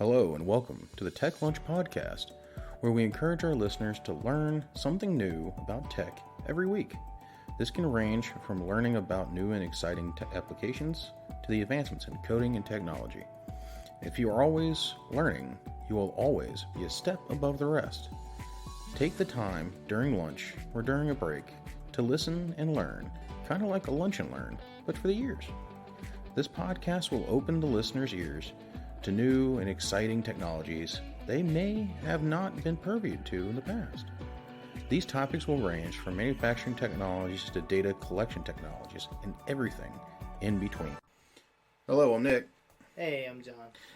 Hello and welcome to the Tech Lunch Podcast, where we encourage our listeners to learn something new about tech every week. This can range from learning about new and exciting applications to the advancements in coding and technology. If you are always learning, you will always be a step above the rest. Take the time during lunch or during a break to listen and learn, kind of like a lunch and learn, but for the ears. This podcast will open the listener's ears to new and exciting technologies they may have not been purview to in the past. These topics will range from manufacturing technologies to data collection technologies and everything in between. Hello, I'm Nick. Hey, I'm John.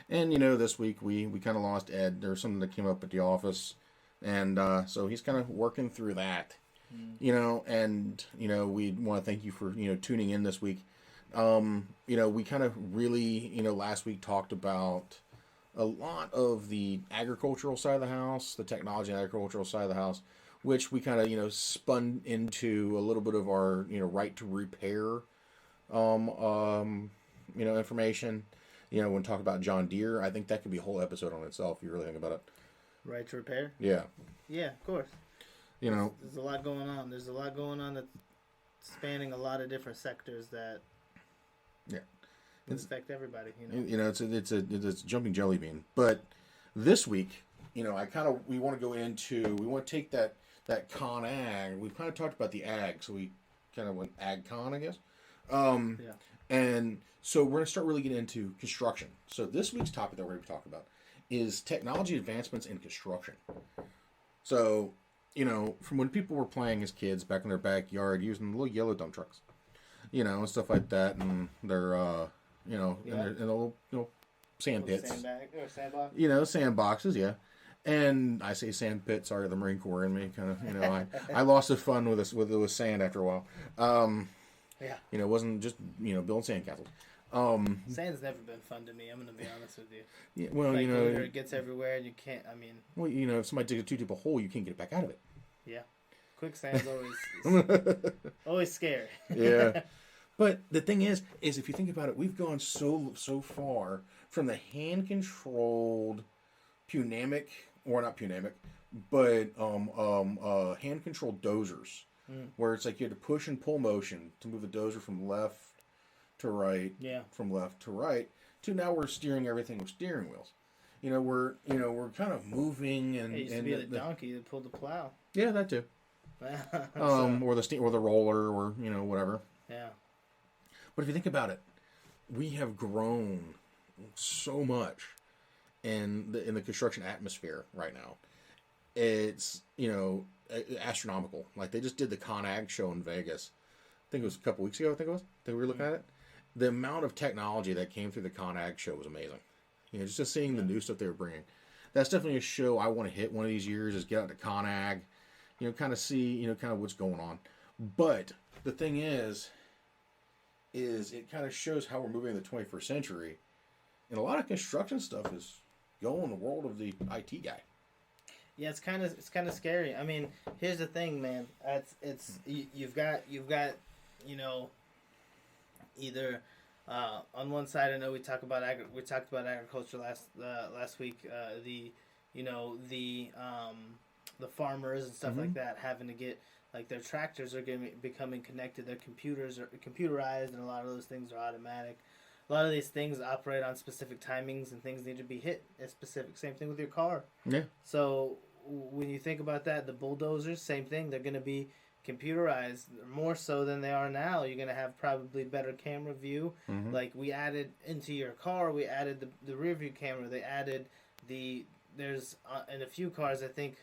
And this week we kind of lost Ed. There was something that came up at the office, and so he's kind of working through that. We want to thank you for tuning in this week. We kind of really, last week talked about a lot of the agricultural side of the house, the technology and agricultural side of the house, which we kind of, spun into a little bit of our, right to repair, information. When we talk about John Deere, I think that could be a whole episode on itself if you really think about it. Right to repair? Yeah. Yeah, of course. There's a lot going on. There's a lot going on that's spanning a lot of different sectors that affect everybody. It's a jumping jelly bean. But this week, we want to take that con ag. We've kind of talked about the ag, so we kind of went ag con, I guess. And so we're going to start really getting into construction. So this week's topic that we're going to be talking about is technology advancements in construction. So, from when people were playing as kids back in their backyard using the little yellow dump trucks, and stuff like that, and their, in the little, sand pits. Sandbag or sandbox? Sandboxes, yeah. And I say sand pit, sorry, the Marine Corps in me, kind of, I lost the fun with sand after a while. It wasn't just, building sandcastles. Sand's never been fun to me, I'm going to be honest with you. Yeah, well, it gets everywhere and you can't, Well, if somebody digs a too deep a hole, you can't get it back out of it. Yeah. Quicksand's always scary. Yeah. But the thing is if you think about it, we've gone so far from the hand-controlled hand-controlled dozers, where it's like you had to push and pull motion to move the dozer from left to right, from left to right, to now we're steering everything with steering wheels. We're kind of moving and it used to be the donkey that pulled the plow. Yeah, that too. Or the roller, or whatever. Yeah. But if you think about it, we have grown so much in the construction atmosphere right now. It's astronomical. Like they just did the ConAg show in Vegas. I think it was a couple weeks ago. I think we were looking at it. The amount of technology that came through the ConAg show was amazing. Just seeing the new stuff they were bringing. That's definitely a show I want to hit one of these years. Is get out to ConAg, kind of see kind of what's going on. But the thing is it kind of shows how we're moving in the 21st century, and a lot of construction stuff is going the world of the IT guy. Yeah, it's kind of scary. Here's the thing, man. You've got either on one side, I know we talked about agriculture last week. The farmers and stuff like that having to get their tractors are becoming connected. Their computers are computerized, and a lot of those things are automatic. A lot of these things operate on specific timings, and things need to be hit at specific. Same thing with your car. Yeah. So when you think about that, the bulldozers, same thing. They're going to be computerized more so than they are now. You're going to have probably better camera view. Mm-hmm. Like we added into your car, we added the rear view camera. They added there's in a few cars, I think,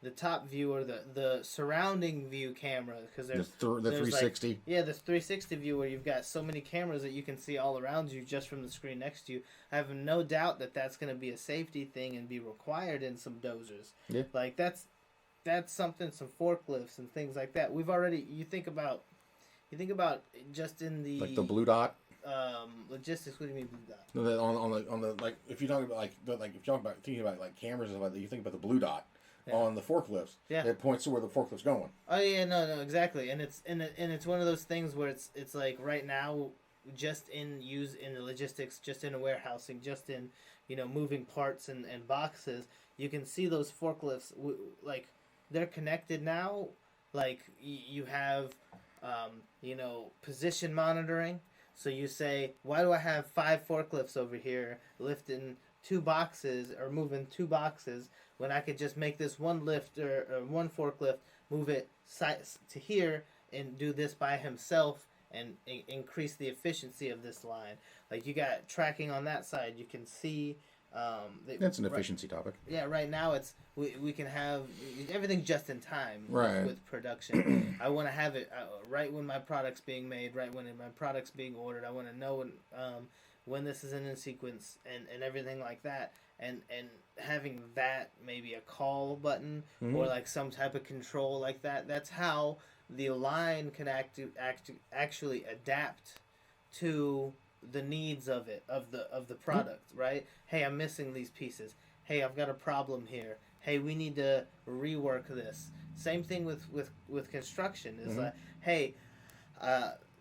the top view or the surrounding view camera, because there's the 360. The 360 view where you've got so many cameras that you can see all around you just from the screen next to you. I have no doubt that that's going to be a safety thing and be required in some dozers. Yeah. Like that's something, some forklifts and things like that. We've already you think about just in the the blue dot. Logistics. What do you mean blue dot? No, on the if you're talking about thinking about cameras and stuff like that, you think about the blue dot. Yeah. On the forklifts, it points to where the forklift's going. Oh yeah, no, exactly, and it's one of those things where it's like right now just in the logistics, just in a warehousing, just in moving parts and boxes, you can see those forklifts like they're connected now. Like you have position monitoring. So you say, why do I have 5 forklifts over here lifting 2 boxes or moving 2 boxes when I could just make this one lift or one forklift move it to here and do this by himself and increase the efficiency of this line? Like you got tracking on that side. You can see. That's an efficiency topic. Yeah, right now we can have everything just in time right. with production. I want to have it right when my product's being made, right when my product's being ordered. I want to know when this is in sequence and everything like that. And having that maybe a call button or like some type of control like that. That's how the line can actually adapt to the needs of the product, right? Hey, I'm missing these pieces. Hey, I've got a problem here. Hey, we need to rework this. Same thing with construction. Is like, hey,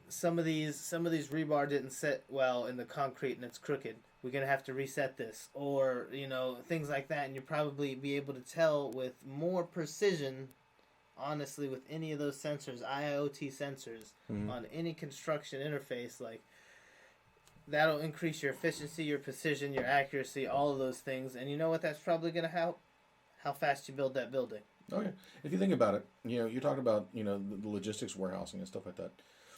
some of these rebar didn't set well in the concrete and it's crooked. We're gonna have to reset this, or things like that, and you'll probably be able to tell with more precision. Honestly, with any of those sensors, IoT sensors on any construction interface, like. That'll increase your efficiency, your precision, your accuracy, all of those things. And you know what that's probably going to help? How fast you build that building. Oh, yeah. If you think about it, you're talking about, the logistics warehousing and stuff like that,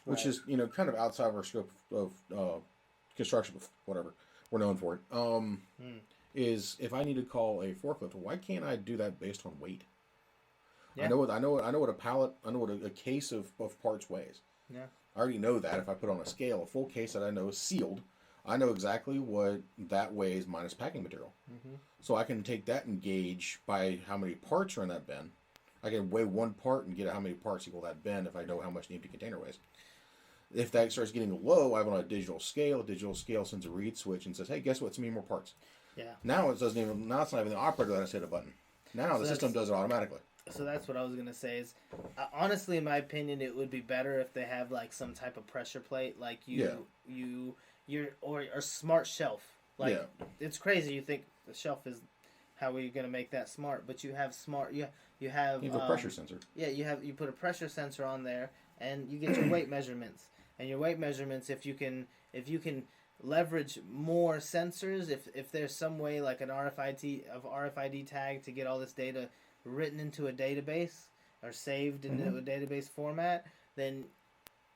which is, kind of outside of our scope of construction, whatever we're known for it, is if I need to call a forklift, why can't I do that based on weight? Yeah. I know what a pallet, I know what a case of parts weighs. Yeah. I already know that if I put on a scale, a full case that I know is sealed, I know exactly what that weighs minus packing material. So I can take that and gauge by how many parts are in that bin. I can weigh one part and get how many parts equal that bin if I know how much the empty container weighs. If that starts getting low, I have it on a digital scale. A digital scale sends a read switch and says, hey, guess what? It's me more parts. Yeah. Now it's not even the operator that has hit a button. Now the system does it automatically. So that's what I was gonna say. Is honestly, in my opinion, it would be better if they have like some type of pressure plate, like or smart shelf. Like it's crazy. You think the shelf is how are you gonna make that smart? But you have smart. You have a pressure sensor. Yeah, you put a pressure sensor on there, and you get your weight measurements. And your weight measurements, if you can leverage more sensors, if there's some way like an RFID tag to get all this data written into a database or saved into a database format, then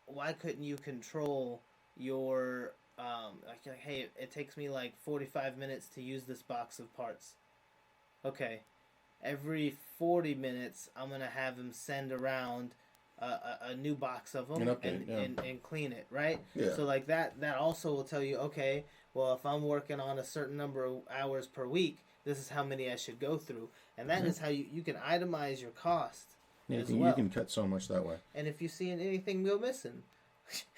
why couldn't you control your like hey, it takes me like 45 minutes to use this box of parts. Okay, every 40 minutes I'm gonna have them send around a new box of them and clean it, right? Yeah. So like that also will tell you, okay, well, if I'm working on a certain number of hours per week, this is how many I should go through. And that is how you can itemize your cost as well. You can cut so much that way. And if you see anything go missing,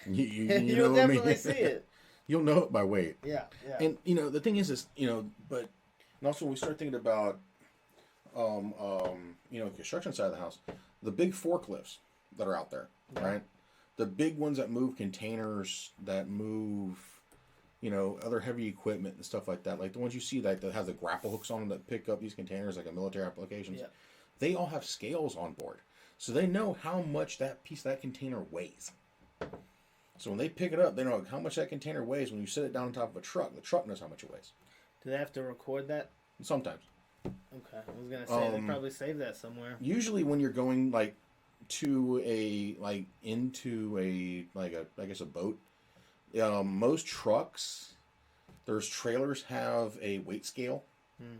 you'll definitely see it. You'll know it by weight. Yeah. And, the thing is but and also when we start thinking about, construction side of the house, the big forklifts that are out there, right? The big ones that move containers, that move, other heavy equipment and stuff like that. Like the ones you see that have the grapple hooks on them that pick up these containers, like a military applications. Yeah. They all have scales on board. So they know how much that container weighs. So when they pick it up, they know how much that container weighs. When you set it down on top of a truck, the truck knows how much it weighs. Do they have to record that? Sometimes. Okay. I was going to say, they probably save that somewhere. Usually when you're going, into a boat, most trucks, there's trailers have a weight scale. And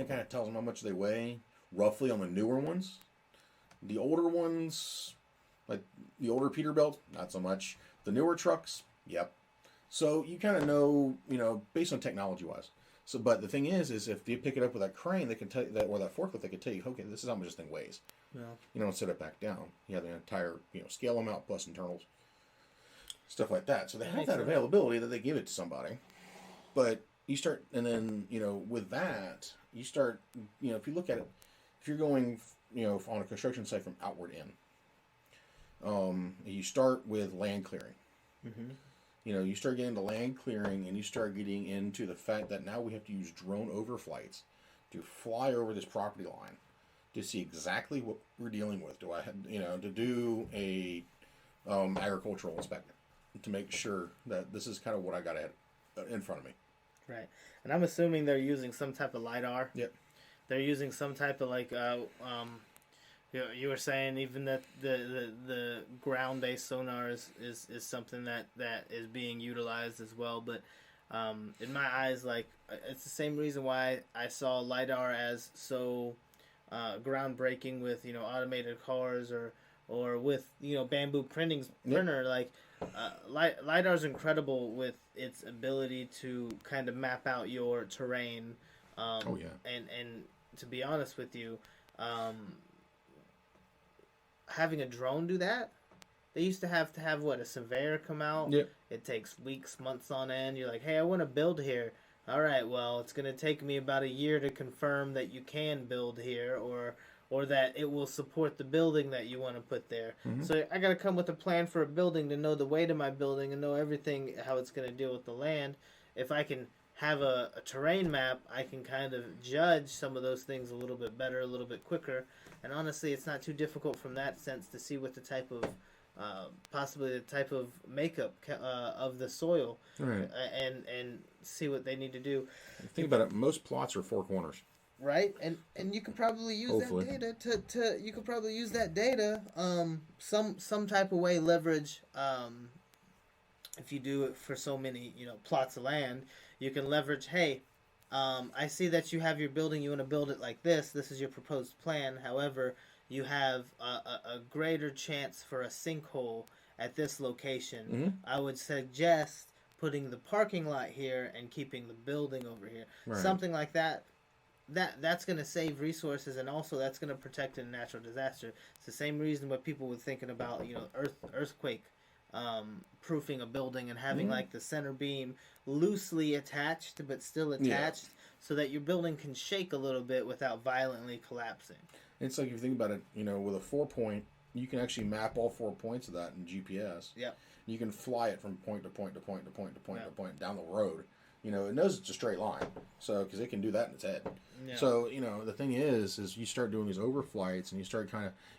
it kind of tells them how much they weigh, roughly on the newer ones. The older ones, like the older Peterbilt, not so much. The newer trucks, yep. So you kind of know, based on technology-wise. So, but the thing is if you pick it up with that crane, they can tell you that, or that forklift, they can tell you, okay, this is how much this thing weighs. Yeah. And set it back down. You have the entire, scale amount plus internals, stuff like that. So they have that availability that they give it to somebody. But you start, and then, with that, you start, if you look at it, if you're going, on a construction site from outward in, you start with land clearing. You start getting the land clearing, and you start getting into the fact that now we have to use drone overflights to fly over this property line to see exactly what we're dealing with. Do I have, to do a agricultural inspection to make sure that this is kind of what I got in front of me. Right. And I'm assuming they're using some type of LiDAR. Yep. They're using some type of you were saying even that the ground-based sonar is something that is being utilized as well. But in my eyes, like, it's the same reason why I saw LiDAR as so groundbreaking with automated cars or with bamboo printer. Like LiDAR is incredible with its ability to kind of map out your terrain. And to be honest with you, having a drone do that, they used to have a surveyor come out. Yep. It takes weeks, months on end. You're like, hey, I want to build here. All right, well, it's going to take me about a year to confirm that you can build here or that it will support the building that you want to put there. Mm-hmm. So I got to come with a plan for a building to know the weight of my building and know everything, how it's going to deal with the land. If I can have a terrain map, I can kind of judge some of those things a little bit better, a little bit quicker. And honestly, it's not too difficult from that sense to see what the type of, possibly the type of makeup of the soil, right, and see what they need to do. Think about it. Most plots are 4 corners. Right, and you could probably use Hopefully. that data to you could probably use that data some type of way leverage if you do it for so many plots of land, you can leverage. Hey, I see that you have your building. You want to build it like this. This is your proposed plan. However, you have a greater chance for a sinkhole at this location. Mm-hmm. I would suggest putting the parking lot here and keeping the building over here. Right. Something like that. That's going to save resources, and also that's going to protect a natural disaster. It's the same reason what people were thinking about, earthquake proofing a building and having like the center beam loosely attached but still attached, so that your building can shake a little bit without violently collapsing. It's like if you think about it, with a 4-point, you can actually map all 4 points of that in GPS. Yep. You can fly it from point to point to point to point to point to point down the road. It knows it's a straight line, so because it can do that in its head. Yeah. So the thing is you start doing these overflights, and you start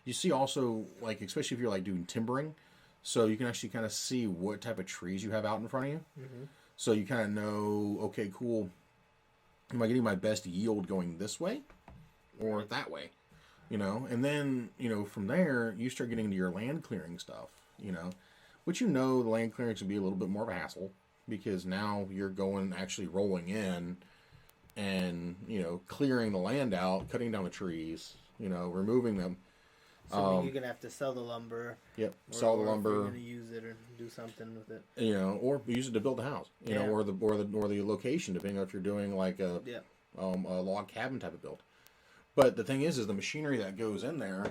you see also, like, especially if you're like doing timbering, so you can actually kind of see what type of trees you have out in front of you. Mm-hmm. So you kind of know, okay, cool, am I getting my best yield going this way or that way? And then from there you start getting into your land clearing stuff. Which the land clearings would be a little bit more of a hassle, because now you're actually rolling in and, clearing the land out, cutting down the trees, removing them. So you're going to have to sell the lumber. Yep, sell the lumber. You're going to use it or do something with it. Or use it to build a house, or the location, depending on if you're doing like a log cabin type of build. But the thing is the machinery that goes in there,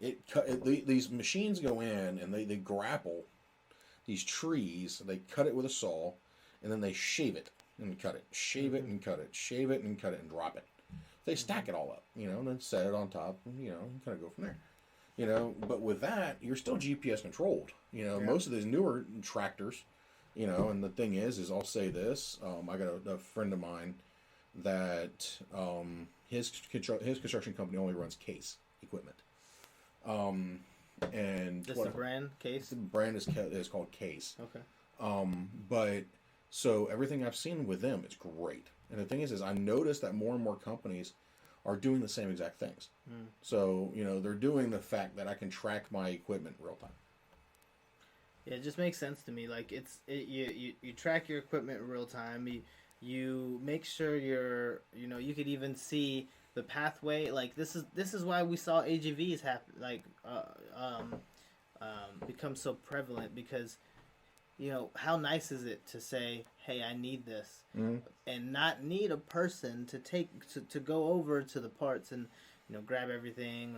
these machines go in and they grapple these trees, they cut it with a saw, and then they shave it and cut it, shave it and cut it, shave it and cut it and drop it. They stack it all up, and then set it on top, and kind of go from there. But with that, you're still GPS controlled. Most of these newer tractors, and the thing is I'll say this, I got a friend of mine that his construction company only runs Case equipment. And just the brand Case? The brand is called Case. Okay. But so everything I've seen with them is great. And the thing is I noticed that more and more companies are doing the same exact things. Mm. So, they're doing the fact that I can track my equipment real time. Yeah, it just makes sense to me. Like you track your equipment in real time. You make sure you could even see the pathway. Like this is why we saw AGVs become so prevalent, because how nice is it to say, hey, I need this, and not need a person to go over to the parts and grab everything,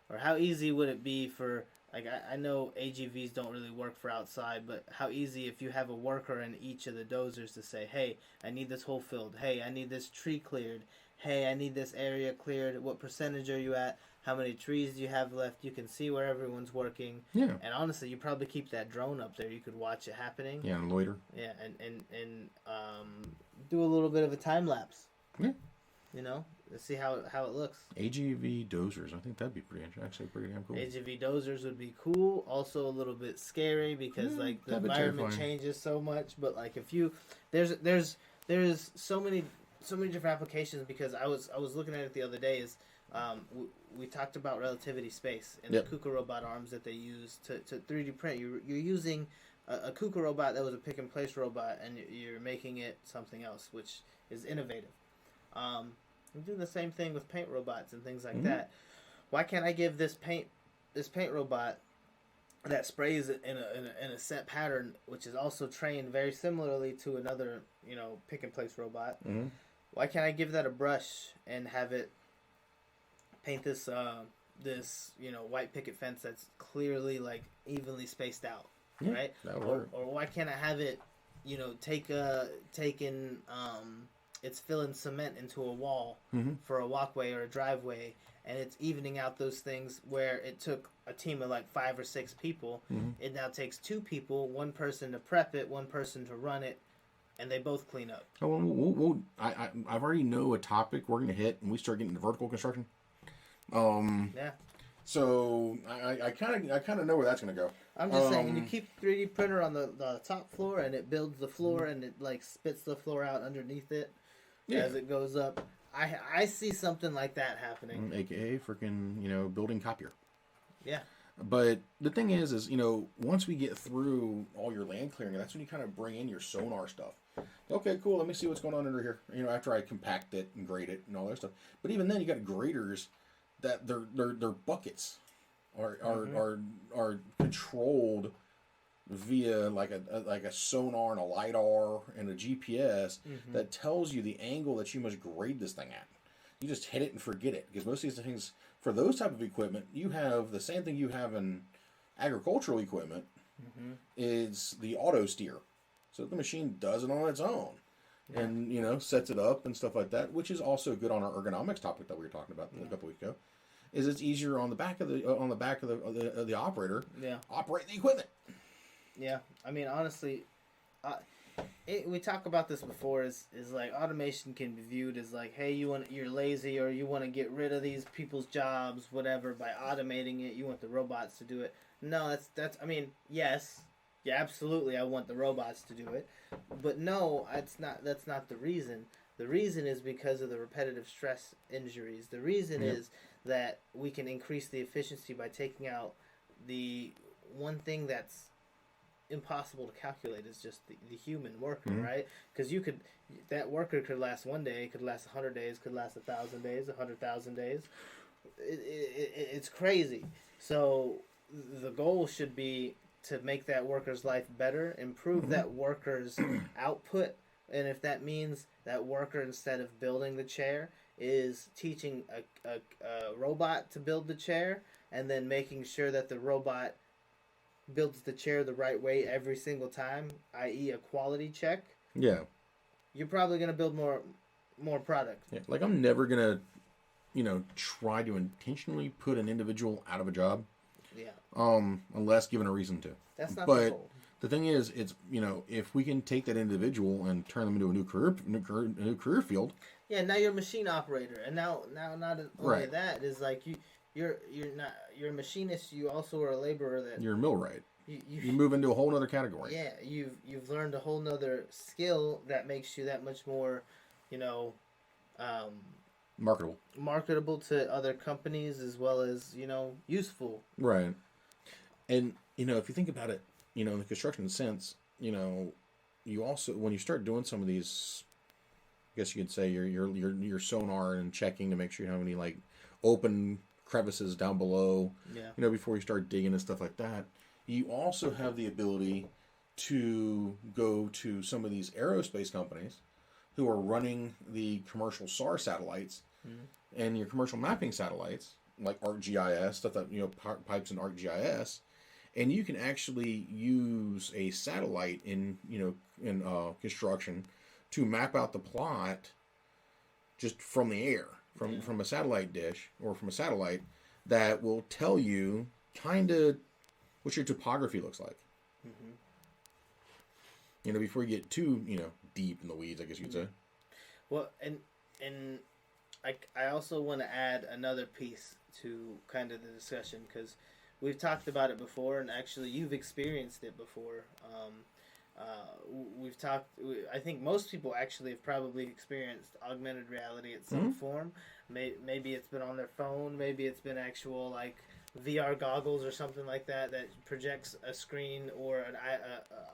or how easy would it be for, like, I know AGVs don't really work for outside, but how easy if you have a worker in each of the dozers to say, hey, I need this whole field, hey, I need this tree cleared, hey, I need this area cleared, what percentage are you at? how many trees you have left. You can see where everyone's working. Yeah. And honestly, you probably keep that drone up there. You could watch it happening. Yeah, and loiter. Yeah, and do a little bit of a time lapse. Yeah. You know, let's see how it looks. AGV dozers. I think that'd be pretty damn cool. AGV dozers would be cool. Also a little bit scary because like the environment changes so much. But like if you there's so many different applications because I was looking at it the other day. Is we talked about relativity space and the KUKA robot arms that they use to 3D print. You're using a KUKA robot that was a pick and place robot, and you're making it something else, which is innovative. We do the same thing with paint robots and things like that. Why can't I give this paint robot that sprays it in a set pattern, which is also trained very similarly to another pick and place robot? Why can't I give that a brush and have it paint this white picket fence that's clearly like evenly spaced out, right? Or why can't I have it it's filling cement into a wall for a walkway or a driveway, and it's evening out those things where it took a team of like 5 or 6 people. It now takes 2 people, one person to prep it, one person to run it, and they both clean up. I've already know a topic we're going to hit when we start getting into vertical construction. Yeah. So I kind of know where that's going to go. I'm just saying, you keep 3D printer on the top floor, and it builds the floor, and it like spits the floor out underneath it as it goes up. I see something like that happening. AKA freaking building copier. Yeah. But the thing is once we get through all your land clearing, that's when you kind of bring in your sonar stuff. Okay, cool. Let me see what's going on under here. After I compact it and grade it and all that stuff. But even then, you got graders that their buckets are controlled via like a sonar and a LiDAR and a GPS that tells you the angle that you must grade this thing at. You just hit it and forget it, because most of these things, for those type of equipment, you have the same thing you have in agricultural equipment. Is the auto steer, so the machine does it on its own. And sets it up and stuff like that, which is also good on our ergonomics topic that we were talking about a couple weeks ago. Is it's easier on the back of the operator operate the equipment. Yeah, I mean honestly, we talk about this before. Is like automation can be viewed as like, hey, you're lazy or you want to get rid of these people's jobs, whatever. By automating it, you want the robots to do it. No, that's. I mean, yes. Yeah, absolutely. I want the robots to do it, but no, that's not the reason. The reason is because of the repetitive stress injuries. The reason is that we can increase the efficiency by taking out the one thing that's impossible to calculate is just the human worker, right? Because that worker could last 1 day, could last 100 days, could last 1,000 days, 100,000 days. It's crazy. So the goal should be to make that worker's life better, improve that worker's output, and if that means that worker, instead of building the chair, is teaching a robot to build the chair, and then making sure that the robot builds the chair the right way every single time, i.e. a quality check. Yeah. You're probably going to build more product. Yeah, like I'm never going to, try to intentionally put an individual out of a job. Yeah. Unless given a reason to. That's not the goal. The thing is, it's if we can take that individual and turn them into a new career field. Yeah, now you're a machine operator, and now not only that is like you're a machinist. You also are a laborer. That you're a millwright. You move into a whole other category. Yeah, you've learned a whole nother skill that makes you that much more, marketable to other companies, as well as useful. Right. And if you think about it, in the construction sense, you also, when you start doing some of these, I guess you could say your sonar and checking to make sure you don't have any like open crevices down below. Yeah. Before you start digging and stuff like that. You also have the ability to go to some of these aerospace companies who are running the commercial SAR satellites and your commercial mapping satellites, like ArcGIS, stuff that, pipes in ArcGIS. And you can actually use a satellite in construction to map out the plot just from the air, from a satellite dish or from a satellite, that will tell you kind of what your topography looks like. Mm-hmm. You know, before you get too, deep in the weeds, I guess you could say. Well, and I also want to add another piece to kind of the discussion, because we've talked about it before, and actually you've experienced it before. We've talked. I think most people actually have probably experienced augmented reality at some form. Maybe it's been on their phone. Maybe it's been actual like VR goggles or something like that projects a screen or an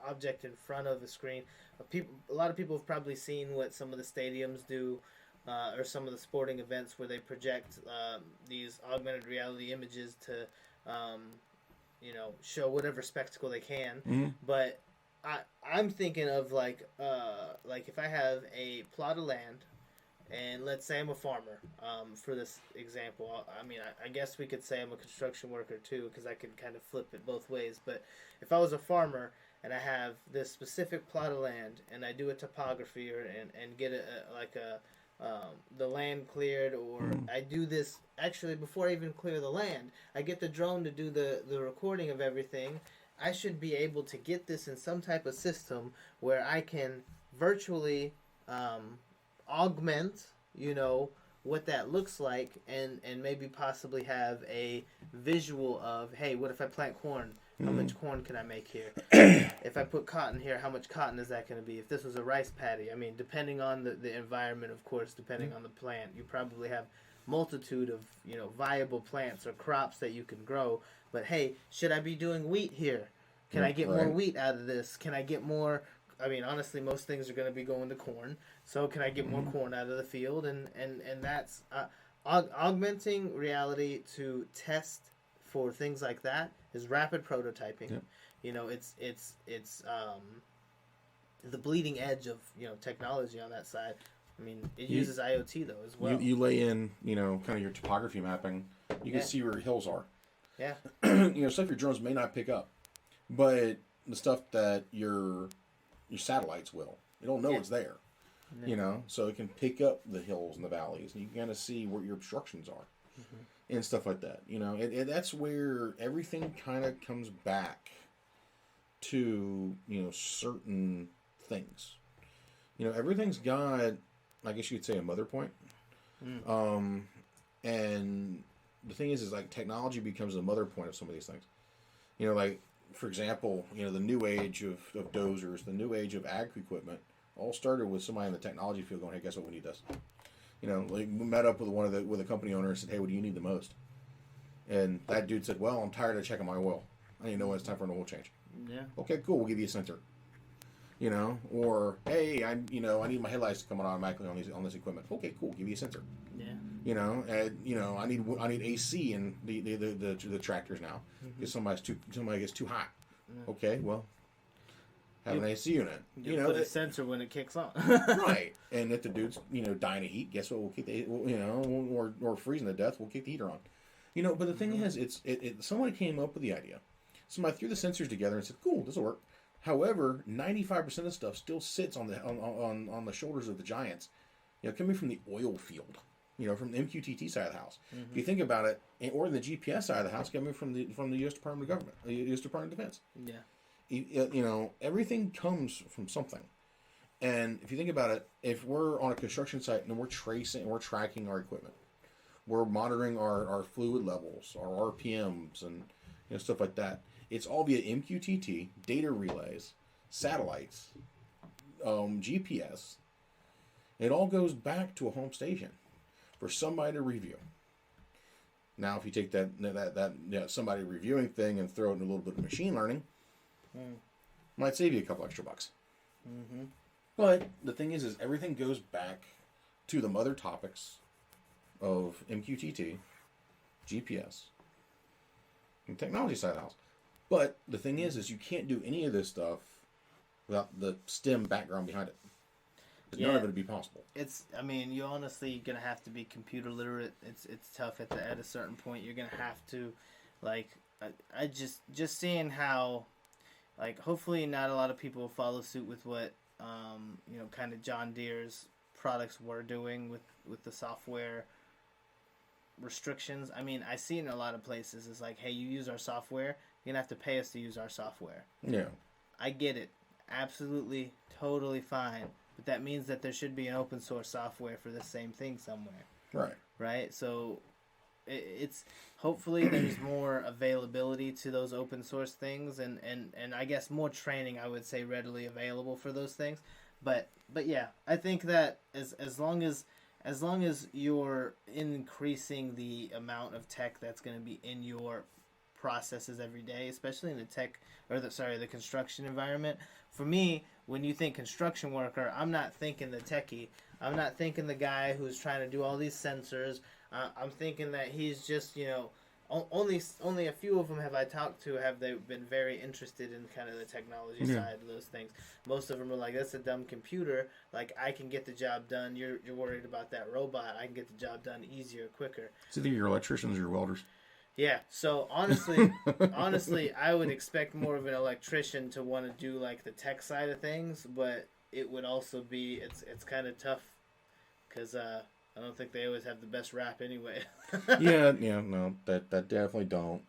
object in front of a screen. A lot of people have probably seen what some of the stadiums do, or some of the sporting events where they project these augmented reality images to, show whatever spectacle they can. Mm-hmm. But I'm thinking of like if I have a plot of land, and let's say I'm a farmer, for this example. I guess we could say I'm a construction worker too, because I could kind of flip it both ways. But if I was a farmer and I have this specific plot of land, and I do a topography and get the land cleared, or I do this actually before I even clear the land, I get the drone to do the recording of everything. I should be able to get this in some type of system where I can virtually augment, what that looks like, and maybe possibly have a visual of, hey, what if I plant corn? How much corn can I make here? If I put cotton here, how much cotton is that going to be? If this was a rice paddy, depending on the environment, of course, depending on the plant, you probably have multitude of, viable plants or crops that you can grow. But hey, should I be doing wheat here? Can I get more wheat out of this? Can I get more? Honestly, most things are going to be going to corn. So can I get more corn out of the field? And that's augmenting reality to test for things like that is rapid prototyping. Yep. It's the bleeding edge of technology on that side. It uses IoT though as well. You lay in kind of your topography mapping. You can see where your hills are. Yeah. Stuff your drones may not pick up, but the stuff that your satellites will. It'll know it's there. Yeah. So it can pick up the hills and the valleys, and you can kind of see where your obstructions are. And stuff like that, and that's where everything kind of comes back to, certain things. Everything's got, I guess you could say, a mother point. And the thing is like technology becomes the mother point of some of these things. Like, for example, the new age of dozers, the new age of ag equipment, all started with somebody in the technology field going, hey, guess what, we need this. We met up with a company owner and said, hey, what do you need the most? And that dude said, well, I'm tired of checking my oil. I need to know when it's time for an oil change. Yeah. Okay, cool. We'll give you a sensor. Or hey, I need my headlights to come on automatically on this equipment. Okay, cool. Give you a sensor. Yeah. I need AC in the tractors now because somebody gets too hot. Yeah. Okay, well. Have an AC unit. You put a sensor when it kicks on. Right. And if the dude's, dying of heat, guess what? We'll kick the, or freezing to death, we'll kick the heater on. But the thing is, somebody came up with the idea. Somebody threw the sensors together and said, cool, this will work. However, 95% of stuff still sits on the shoulders of the giants, coming from the oil field, from the MQTT side of the house. If you think about it, or the GPS side of the house, coming from the U.S. Department of Government, U.S. Department of Defense. Yeah. Everything comes from something. And if you think about it, if we're on a construction site and we're tracking our equipment, we're monitoring our fluid levels, our RPMs, and stuff like that. It's all via MQTT, data relays, satellites, GPS. It all goes back to a home station for somebody to review. Now, if you take that somebody reviewing thing and throw it in a little bit of machine learning, might save you a couple extra bucks. But the thing is everything goes back to the mother topics of MQTT, GPS, and technology side of the house. But the thing is you can't do any of this stuff without the STEM background behind it. None of it would be possible. You honestly gonna have to be computer literate. It's tough at a certain point. You're gonna have to, I just seeing how, hopefully not a lot of people will follow suit with what, kind of John Deere's products were doing with the software restrictions. I mean, I see it in a lot of places. It's like, hey, you use our software, you're gonna have to pay us to use our software. Yeah. I get it. Absolutely, totally fine. But that means that there should be an open source software for the same thing somewhere. Right. Right? So it's hopefully there's more availability to those open source things and I guess more training, I would say, readily available for those things. But yeah, I think that as long as you're increasing the amount of tech that's going to be in your processes every day, especially in the construction environment. For me, when you think construction worker, I'm not thinking the techie. I'm not thinking the guy who's trying to do all these sensors. I'm thinking that he's just, only a few of them have I talked to have they been very interested in kind of the technology side of those things. Most of them are like, that's a dumb computer. Like, I can get the job done. You're worried about that robot. I can get the job done easier, quicker. It's either your electricians or your welders. Yeah, so honestly, I would expect more of an electrician to want to do like the tech side of things, but it would also be it's kind of tough because I don't think they always have the best rap anyway. no, that definitely don't.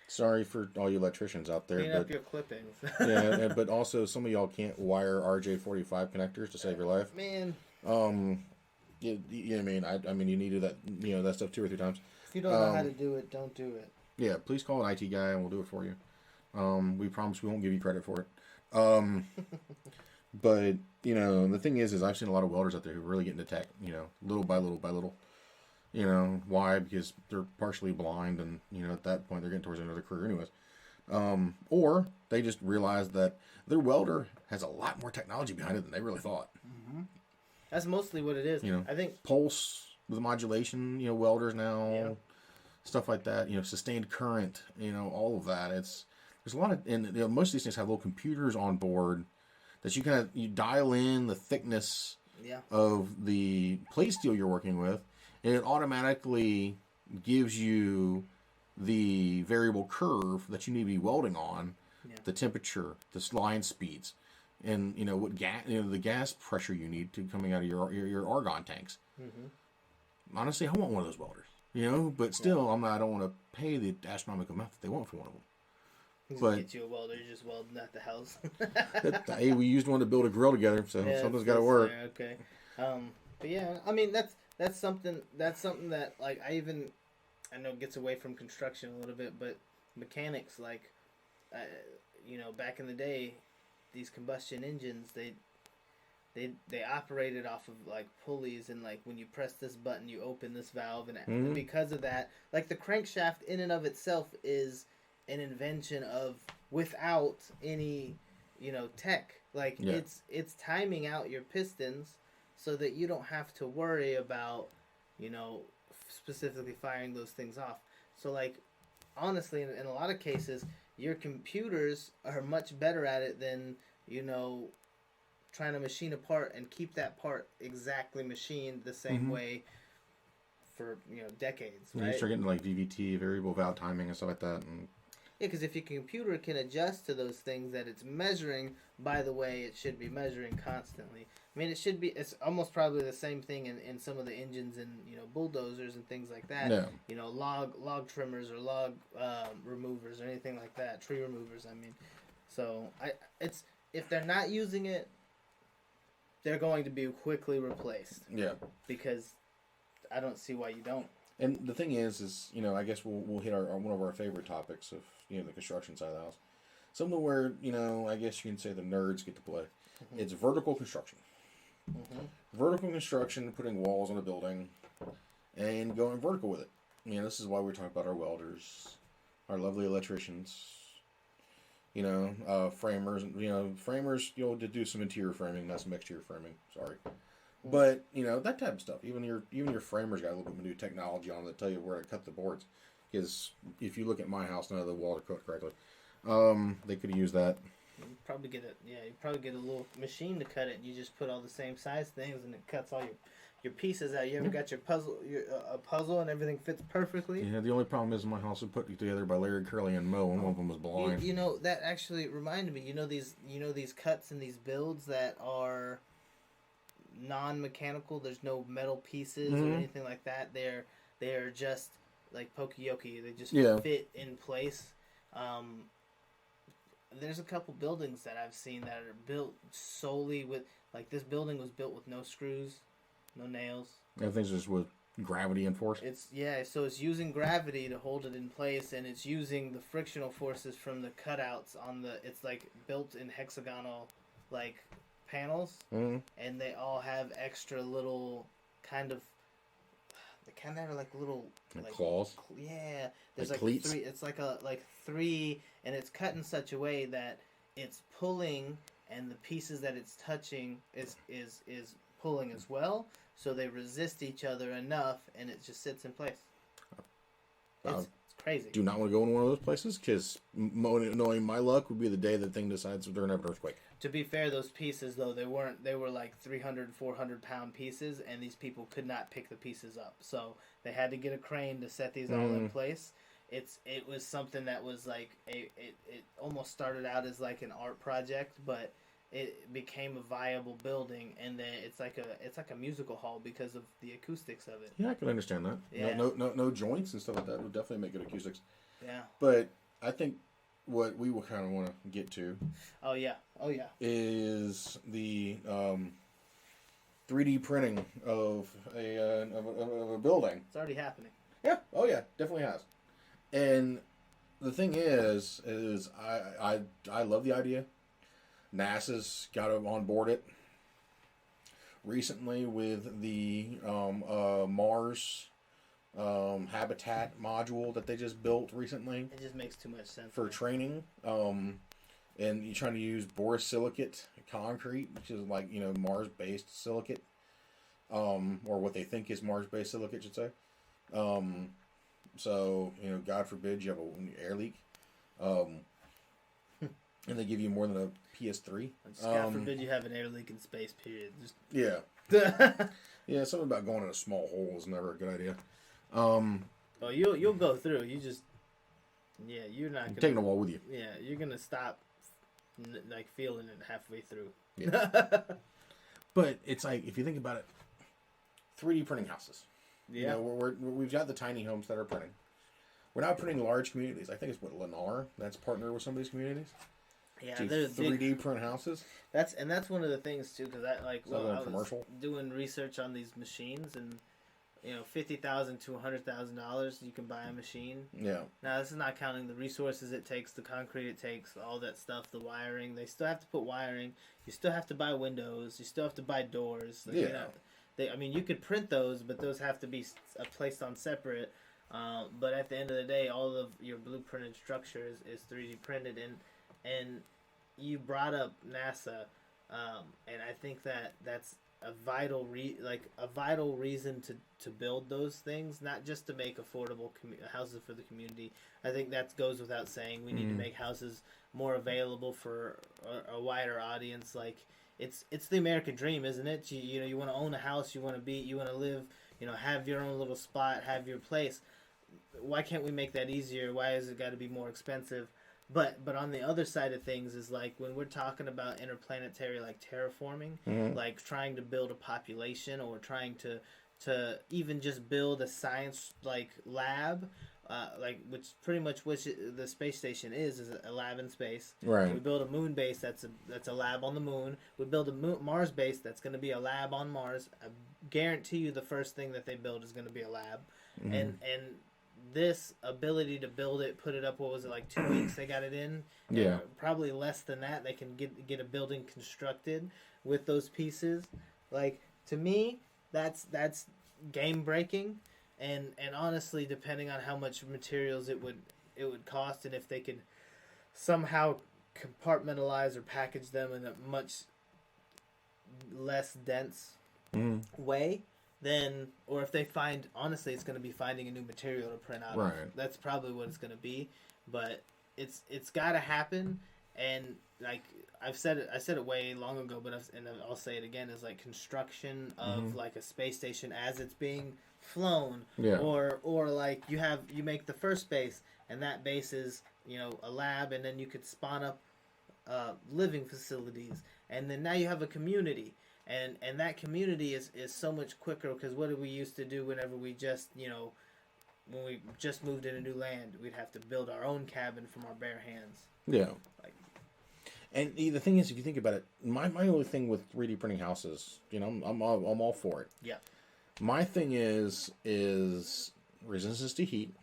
Sorry for all you electricians out there. Clean up your clippings. But also some of y'all can't wire RJ45 connectors to save your life. Man. I mean, you needed that, that stuff 2 or 3 times. If you don't know how to do it, don't do it. Yeah, please call an IT guy and we'll do it for you. We promise we won't give you credit for it. But, the thing is I've seen a lot of welders out there who really get into tech, little by little by little. Why? Because they're partially blind and, at that point they're getting towards another career anyways. Or they just realize that their welder has a lot more technology behind it than they really thought. Mm-hmm. That's mostly what it is. I think pulse with modulation, welders now, stuff like that, sustained current, all of that. There's a lot of, and most of these things have little computers on board that you dial in the thickness of the plate steel you're working with, and it automatically gives you the variable curve that you need to be welding on, the temperature, the line speeds, and what gas, the gas pressure you need to coming out of your argon tanks. Mm-hmm. Honestly, I want one of those welders, but still, I don't want to pay the astronomical amount that they want for one of them. But get you a welder, you're just welding at the house. Hey, we used one to build a grill together, so something's got to work. Okay, but yeah, I mean that's something that like I know gets away from construction a little bit, but mechanics back in the day, these combustion engines they operated off of like pulleys, and like when you press this button you open this valve, and because of that, like the crankshaft in and of itself is an invention of without any tech, like it's timing out your pistons so that you don't have to worry about specifically firing those things off. So like honestly, in a lot of cases your computers are much better at it than trying to machine a part and keep that part exactly machined the same way for decades. Right? You start getting like VVT, variable valve timing, and stuff like that. And because if your computer can adjust to those things that it's measuring by the way it should be measuring constantly. I mean, it's almost probably the same thing in some of the engines in bulldozers and things like that. Yeah. Log trimmers or log removers or anything like that, tree removers. I mean, so if they're not using it, they're going to be quickly replaced. Yeah. Because I don't see why you don't. And the thing is I guess we'll hit our one of our favorite topics of the construction side of the house, something where I guess you can say the nerds get to play. Mm-hmm. It's vertical construction. Mm-hmm. Vertical construction, putting walls on a building, and going vertical with it. This is why we're talking about our welders, our lovely electricians. Framers, framers, to do some interior framing, not some exterior framing. Sorry. But, that type of stuff. Even your framers got a little bit of new technology on them that tell you where to cut the boards. Because if you look at my house, none of the walls are cut correctly. They could use that. You probably get a little machine to cut it. You just put all the same size things and it cuts all your pieces out. You ever got your puzzle and everything fits perfectly? Yeah, the only problem is my house was put together by Larry Curly and Mo, and one of them was blind. That actually reminded me. These cuts and these builds that are non-mechanical. There's no metal pieces or anything like that. They're just like Pokeyoki. They just fit in place. There's a couple buildings that I've seen that are built solely with, like, this building was built with no screws, no nails. Everything's just with gravity and force. So it's using gravity to hold it in place, and it's using the frictional forces from the cutouts on the. It's like built in hexagonal, like, panels, and they all have extra little kind of. They kind of have like little like claws. Yeah, there's like like cleats? three. It's like three, and it's cut in such a way that it's pulling, and the pieces that it's touching is pulling as well. So they resist each other enough, and it just sits in place. It's crazy. Do not want to go in one of those places, because knowing my luck would be the day the thing decides they're going to have an earthquake. To be fair, those pieces, though, they were like 300, 400 pound pieces, and these people could not pick the pieces up. So they had to get a crane to set these all in place. It was something that was like, it almost started out as like an art project, but it became a viable building, and then it's like a musical hall because of the acoustics of it. Yeah, I can understand that. Yeah. No joints and stuff like that would definitely make good acoustics. Yeah. But I think what we will kind of want to get to. Oh yeah. Is the 3D printing of a building. It's already happening. Yeah. Oh yeah, definitely has. And the thing is I love the idea. NASA's got to onboard it recently with the Mars habitat module that they just built recently. It just makes too much sense for training. And you're trying to use borosilicate concrete, which is like, Mars-based silicate, or what they think is Mars-based silicate, I should say. So, God forbid you have an air leak. And they give you more than a PS3. God forbid you have an air leak in space, period. Yeah. Yeah, something about going in a small hole is never a good idea. Oh, you'll go through. You just... Yeah, you're not gonna... Taking a wall with you. Yeah, you're gonna stop, like, feeling it halfway through. Yeah. But it's like, if you think about it, 3D printing houses. Yeah. We've got the tiny homes that are printing. We're not printing large communities. I think it's Lennar that's partnered with some of these communities. Yeah, they're 3D print houses. That's one of the things too, because I was doing research on these machines, and $50,000 to $100,000 you can buy a machine. Yeah. Now this is not counting the resources it takes, the concrete it takes, all that stuff, the wiring. They still have to put wiring. You still have to buy windows. You still have to buy doors. Yeah. You could print those, but those have to be placed on separate. But at the end of the day, all of your blueprinted structure is 3D printed, and you brought up NASA, and I think that's a vital reason to build those things, not just to make affordable houses for the community. I think that goes without saying. We need to make houses more available for a wider audience. Like, it's the American dream, isn't it? You want to own a house, you want to live, have your own little spot, have your place. Why can't we make that easier? Why has it got to be more expensive? But on the other side of things is, like, when we're talking about interplanetary, like, terraforming, like trying to build a population, or trying to even just build a science, like, lab, which pretty much the space station is a lab in space. Right. We build a moon base that's a lab on the moon. We build a Mars base that's going to be a lab on Mars. I guarantee you the first thing that they build is going to be a lab. And this ability to build it, put it up, what was it, like 2 weeks they got it in? Yeah. Probably less than that. They can get a building constructed with those pieces. Like, to me, that's game breaking, and honestly, depending on how much materials it would cost, and if they could somehow compartmentalize or package them in a much less dense way, then, or if they find, honestly, it's going to be finding a new material to print out. Right. That's probably what it's going to be, but it's got to happen. And, like, I said it way long ago, but I'll say it again, is like construction of like a space station as it's being flown, or like you make the first base, and that base is a lab, and then you could spawn up living facilities, and then now you have a community. and that community is so much quicker, because what did we used to do whenever we just, when we just moved into new land, we'd have to build our own cabin from our bare hands. Yeah. Like, And the thing is, if you think about it, my only thing with 3D printing houses, I'm all for it. yeah. My thing is resistance to heat.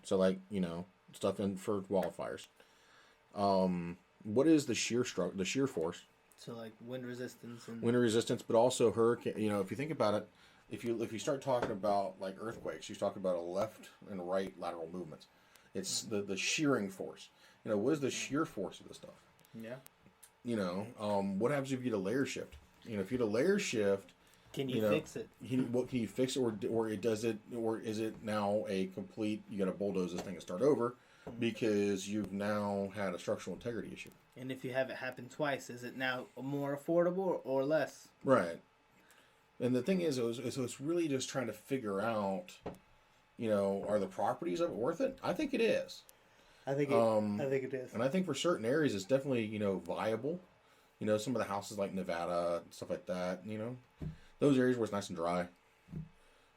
So like, stuff in for wildfires. What is the shear force? So like wind resistance and Wind resistance, but also hurricane. If you think about it, if you start talking about like earthquakes, you talk about a left and right lateral movements. It's the shearing force. What is the shear force of this stuff? yeah. What happens if you get a layer shift? If you get a layer shift, Can you fix it? What can you fix it, or is it now a complete? You got to bulldoze this thing and start over because you've now had a structural integrity issue. And if you have it happen twice, is it now more affordable or less? Right. And the thing is, it's really just trying to figure out, are the properties of it worth it? I think it is. I think it is. And I think for certain areas, it's definitely, viable. Some of the houses like Nevada, stuff like that, those areas where it's nice and dry.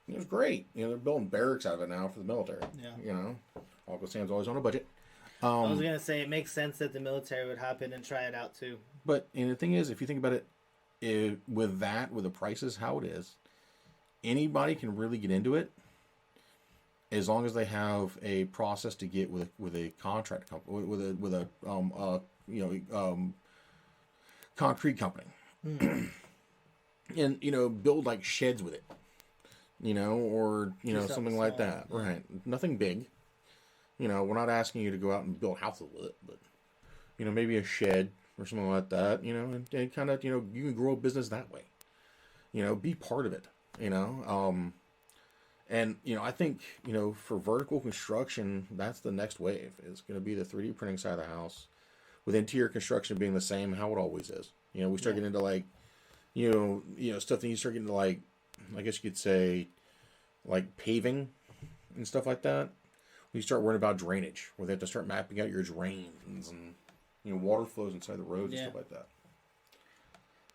It's great. They're building barracks out of it now for the military. Yeah. Uncle Sam's always on a budget. I was going to say, it makes sense that the military would hop in and try it out too. But the thing is, if you think about it, with the prices, how it is, anybody can really get into it as long as they have a process to get with a contract company, with a concrete company. And build like sheds with it, or something like that. Yeah. Right? Nothing big. We're not asking you to go out and build houses with it, but maybe a shed or something like that. And kind of you can grow a business that way. Be part of it. And I think for vertical construction, that's the next wave. It's going to be the 3D printing side of the house, with interior construction being the same how it always is. We start getting into like stuff that you start getting to, like, I guess you could say, like paving and stuff like that. You start worrying about drainage, where they have to start mapping out your drains and water flows inside the roads and stuff like that.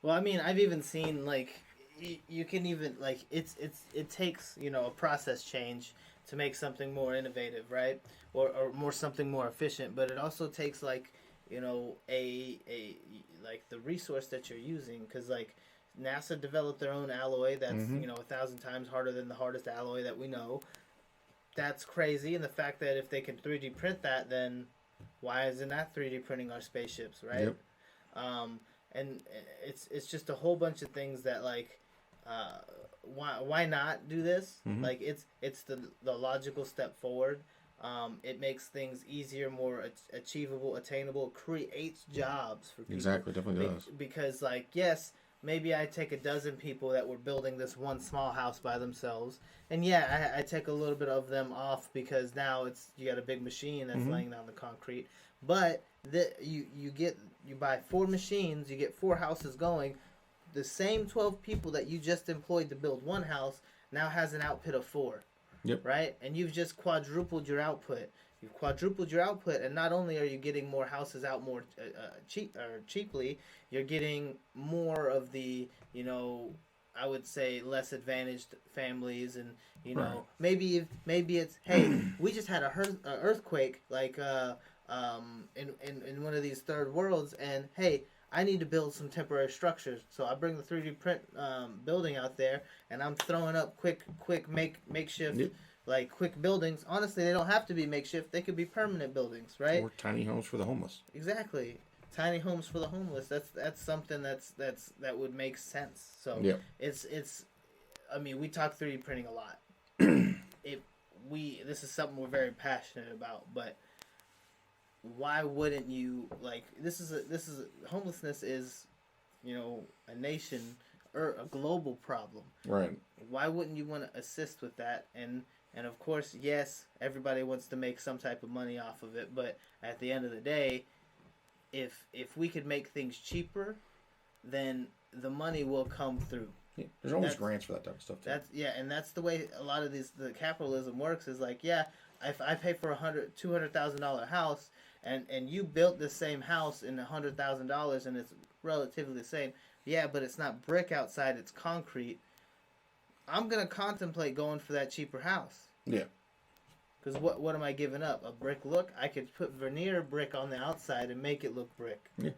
Well, I mean, I've even seen like you can even like it takes a process change to make something more innovative, right? Or more something more efficient, but it also takes like a like the resource that you're using, because like NASA developed their own alloy that's 1,000 times harder than the hardest alloy that we know. That's crazy, and the fact that if they can 3D print that, then why isn't that 3D printing our spaceships, right? Yep. And it's just a whole bunch of things that like why not do this? Like it's the logical step forward. It makes things easier, more achievable, attainable, creates jobs for people. Exactly, definitely does. Because like, yes, maybe I take a dozen people that were building this one small house by themselves, and yeah, I take a little bit of them off because now you got a big machine that's laying down the concrete. But you buy 4 machines, you get 4 houses going. The same 12 people that you just employed to build one house now has an output of 4. Yep. Right? And you've just quadrupled your output. You've quadrupled your output, and not only are you getting more houses out more cheaply, you're getting more of the, I would say less advantaged families, and Right. maybe it's, hey, we just had a earthquake like in one of these third worlds, and hey, I need to build some temporary structures, so I bring the 3D print building out there, and I'm throwing up quick makeshift. Yep. Like quick buildings. Honestly, they don't have to be makeshift. They could be permanent buildings, right? Or tiny homes for the homeless. Exactly. Tiny homes for the homeless. That's something that would make sense. So Yep. it's. I mean, we talk 3D printing a lot. This is something we're very passionate about. But why wouldn't you like? Homelessness is, a nation or a global problem. Right. Why wouldn't you want to assist with that? And of course, yes, everybody wants to make some type of money off of it, but at the end of the day, if we could make things cheaper, then the money will come through. Yeah. There's always grants for that type of stuff too. And that's the way a lot of the capitalism works. Is like, yeah, if I pay for $200,000 house, and you built the same house in $100,000, and it's relatively the same, yeah, but it's not brick outside, it's concrete, I'm going to contemplate going for that cheaper house. Yeah. Because what am I giving up? A brick look? I could put veneer brick on the outside and make it look brick. Yeah.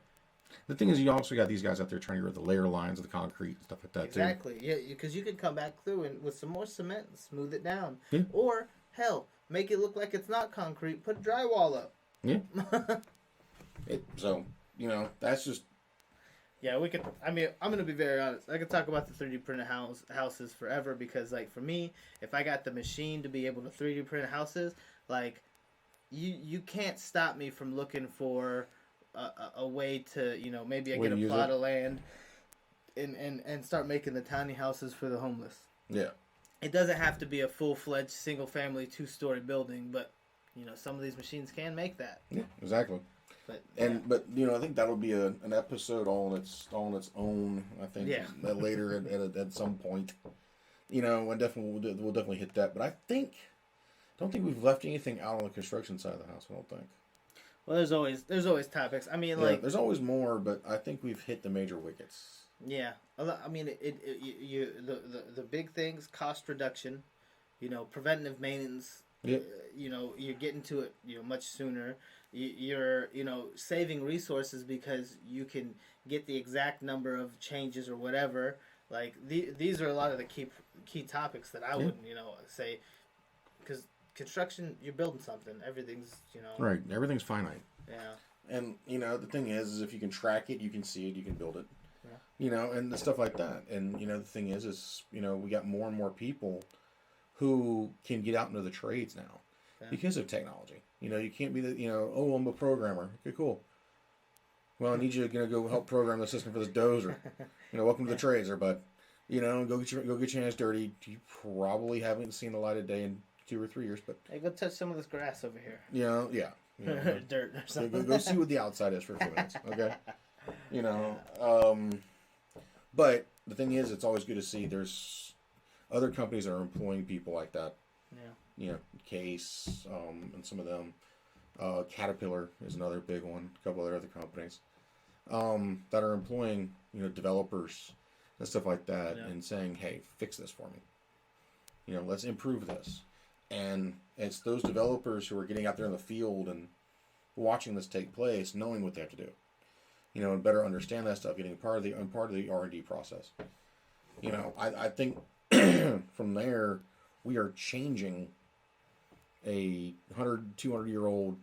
The thing is, you also got these guys out there trying to get the layer lines of the concrete and stuff like that, exactly. Yeah, because you could come back through and with some more cement and smooth it down. Yeah. Or, hell, make it look like it's not concrete, put drywall up. Yeah. So, you know, that's just... Yeah, we could. I mean, I'm gonna be very honest. I could talk about the 3D printed houses forever because, like, for me, if I got the machine to be able to 3D print houses, like, you can't stop me from looking for a way to, you know, maybe I get a plot of land and start making the tiny houses for the homeless. Yeah. It doesn't have to be a full-fledged single-family 2-story building, but you know, some of these machines can make that. Yeah, exactly. But you know, I think that'll be an episode all on its own. I think later at some point, you know, and definitely we'll definitely hit that. But I don't think we've left anything out on the construction side of the house. I don't think. Well, there's always topics. I mean, like there's always more, but I think we've hit the major wickets. Yeah, I mean, the big things: cost reduction, you know, preventative maintenance. Yep. You know, you're getting to it, you know, much sooner. You're, you know, saving resources because you can get the exact number of changes or whatever. Like these are a lot of the key topics that I would, you know, say, because construction, you're building something. Everything's, you know, right. Everything's finite. Yeah. And you know, the thing is if you can track it, you can see it, you can build it. Yeah. You know, and the stuff like that. And you know, the thing is you know, we got more and more people who can get out into the trades now because of technology. You know, you can't be the, you know, oh, I'm a programmer. Okay, cool. Well, I need you to go help program the system for this dozer. You know, welcome to the trades, but you know, go get your hands dirty. You probably haven't seen the light of day in 2 or 3 years, but hey, go touch some of this grass over here. You know, yeah, you know, dirt or something. Go see what the outside is for a few minutes, okay? You know, but the thing is, it's always good to see there's other companies that are employing people like that. Yeah. You know, Case, and some of them. Caterpillar is another big one. A couple other companies that are employing, you know, developers and stuff like that, and saying, "Hey, fix this for me. You know, let's improve this." And it's those developers who are getting out there in the field and watching this take place, knowing what they have to do. You know, and better understand that stuff, getting part of the R&D process. You know, I think from there we are changing a 100, 200-year-old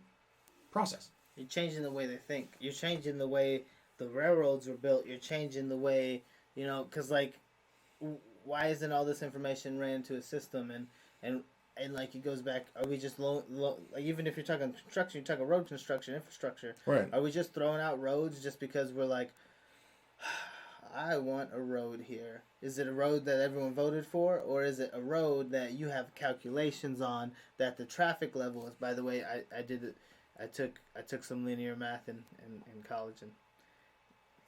process. You're changing the way they think. You're changing the way the railroads were built. You're changing the way, you know, because, like, why isn't all this information ran to a system? And like, it goes back, are we just, like, even if you're talking construction, you're talking road construction, infrastructure. Right. Are we just throwing out roads just because we're like, I want a road here? Is it a road that everyone voted for, or is it a road that you have calculations on that the traffic level is? By the way, I did it. I took some linear math in college, and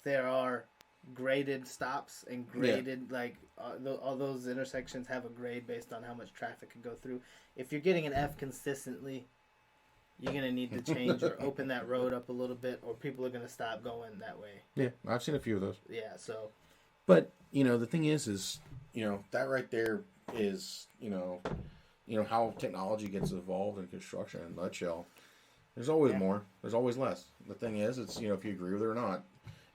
there are graded stops and graded all those intersections have a grade based on how much traffic can go through. If you're getting an F consistently, you're going to need to change or open that road up a little bit, or people are going to stop going that way. Yeah, I've seen a few of those. Yeah, so. But, you know, the thing is, you know, that right there is, you know how technology gets evolved in construction in a nutshell. There's always more. There's always less. The thing is, it's, you know, if you agree with it or not.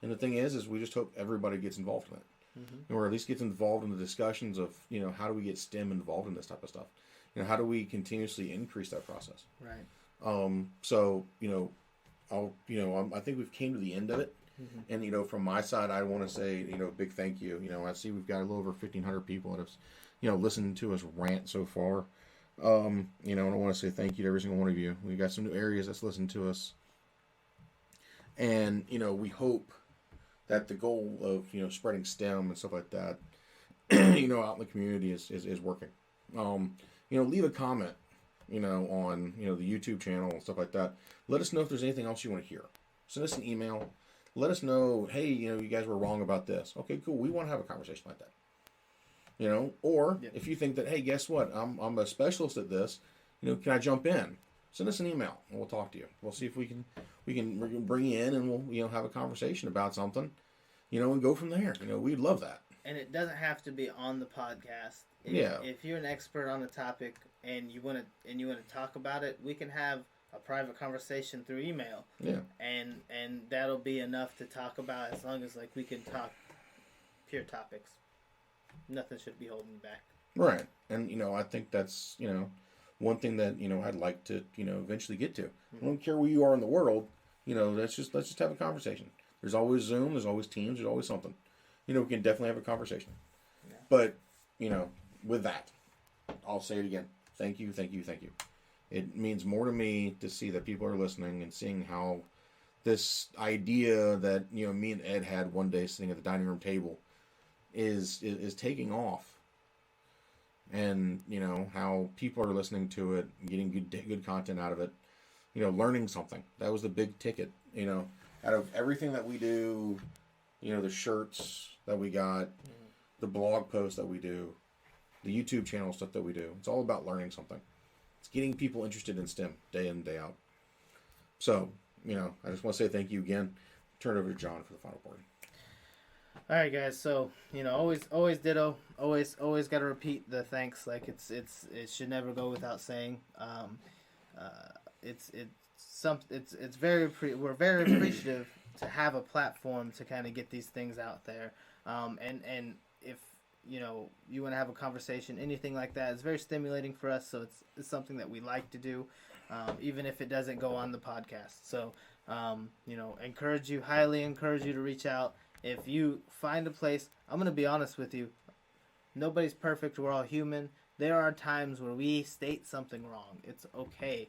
And the thing is we just hope everybody gets involved in it. Mm-hmm. Or at least gets involved in the discussions of, you know, how do we get STEM involved in this type of stuff? You know, how do we continuously increase that process? Right. So, you know, I think we've came to the end of it. Mm-hmm. And, you know, from my side, I want to say, you know, big thank you. You know, I see we've got a little over 1,500 people that have, you know, listened to us rant so far. You know, and I want to say thank you to every single one of you. We've got some new areas that's listened to us. And, you know, we hope that the goal of, you know, spreading STEM and stuff like that, you know, out in the community is working. You know, leave a comment, you know, on, you know, the YouTube channel and stuff like that. Let us know if there's anything else you want to hear. Send us an email. Let us know, hey, you know, you guys were wrong about this. Okay, cool. We want to have a conversation like that. You know, or if you think that, hey, guess what? I'm a specialist at this. You know, can I jump in? Send us an email and we'll talk to you. We'll see if we can bring you in and we'll, you know, have a conversation about something. and go from there. We'd love that. And it doesn't have to be on the podcast. If you're an expert on a topic and you want to talk about it, we can have a private conversation through email. Yeah. And that'll be enough to talk about, as long as we can talk pure topics. Nothing should be holding back. Right. And I think that's one thing that I'd like to eventually get to. I don't care where you are in the world. Let's just have a conversation. There's always Zoom. There's always Teams. There's always something. We can definitely have a conversation. Yeah. But with that, I'll say it again. Thank you. It means more to me to see that people are listening and seeing how this idea that me and Ed had one day sitting at the dining room table is taking off. And how people are listening to it, getting good content out of it, learning something. That was the big ticket. Out of everything that we do, the shirts that we got, the blog posts that we do, the YouTube channel stuff that we do. It's all about learning something. It's getting people interested in STEM day in, day out. So, I just want to say thank you again. Turn it over to John for the final word. All right, guys. So, always ditto. Always got to repeat the thanks. Like it should never go without saying. We're very appreciative to have a platform to kind of get these things out there. And if you want to have a conversation, anything like that, it's very stimulating for us. So it's something that we like to do, even if it doesn't go on the podcast. So highly encourage you to reach out. If you find a place, I'm going to be honest with you. Nobody's perfect. We're all human. There are times where we state something wrong. It's okay.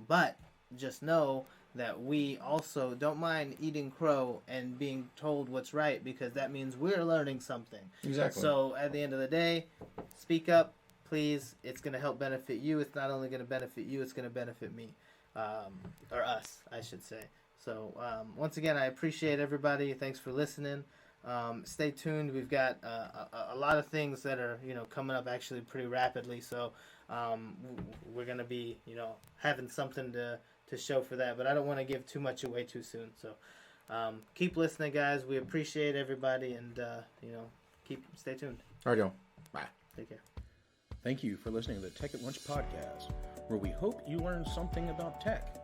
But just know that we also don't mind eating crow and being told what's right, because that means we're learning something. Exactly. So at the end of the day, speak up, please. It's going to help benefit you. It's not only going to benefit you, it's going to benefit me. Or us, I should say. So once again, I appreciate everybody. Thanks for listening. Stay tuned. We've got a lot of things that are coming up actually pretty rapidly. So we're gonna be having something to show for that. But I don't want to give too much away too soon. So keep listening, guys. We appreciate everybody, and stay tuned. All right, y'all. Bye. Take care. Thank you for listening to the Tech at Lunch podcast, where we hope you learned something about tech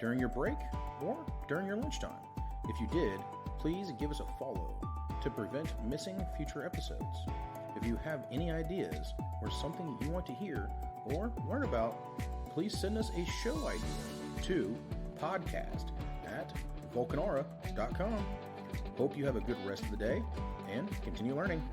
during your break or during your lunchtime. If you did, please give us a follow to prevent missing future episodes. If you have any ideas or something you want to hear or learn about, please send us a show idea to podcast@vulcanaura.com. Hope you have a good rest of the day and continue learning.